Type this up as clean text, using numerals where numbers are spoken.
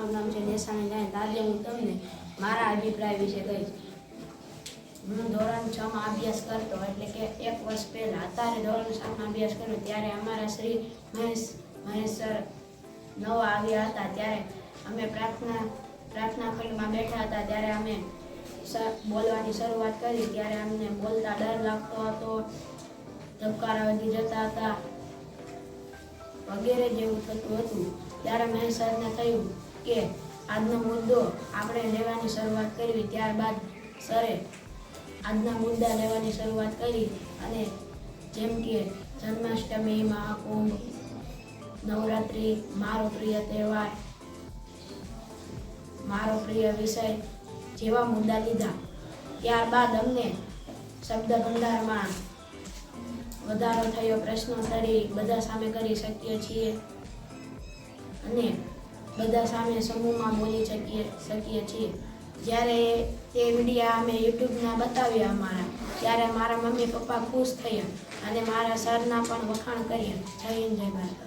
મારું નામ છે નેસાણી નાયક. આજે હું તમને મારા અભિપ્રાય વિશે કહીશ. હું ધોરણ 6 માં અભ્યાસ કરતો, એટલે કે 1 વર્ષ પહેલા. અત્યારે ધોરણ 7 માં અભ્યાસ કર્યો ત્યારે અમારા શ્રી મહેશ સર નવા આવ્યા હતા. ત્યારે અમે પ્રાર્થના ખંડમાં બેઠા હતા. ત્યારે અમે બોલવાની શરૂઆત કરી. ત્યારે અમને બોલતા ડર લાગતો હતો, ધબકારા વધી જતા હતા વગેરે જેવું થતું હતું. ત્યારે મહેશ સરને થયું કે આજનો મુદ્દો આપણે લેવાની શરૂઆત કરવી. ત્યારબાદ સરે આજના મુદ્દા લેવાની શરૂઆત કરી, અને જેમ કે જન્માષ્ટમી, મહાકુંભ, નવરાત્રિ, મારો પ્રિય તહેવાર, મારો પ્રિય વિષય જેવા મુદ્દા લીધા. ત્યારબાદ અમને શબ્દ ભંડારમાં વધારો થયો. પ્રશ્નોત્તરી બધા સામે કરી શકીએ છીએ અને બધા સામે સમૂહમાં બોલી શકીએ છીએ. જ્યારે તે વિડીયા અમે યુટ્યુબના બતાવ્યા અમારા, ત્યારે મારા મમ્મી પપ્પા ખુશ થયા અને મારા સરના પણ વખાણ કર્યા. જય હિન્દ, જય ભારત.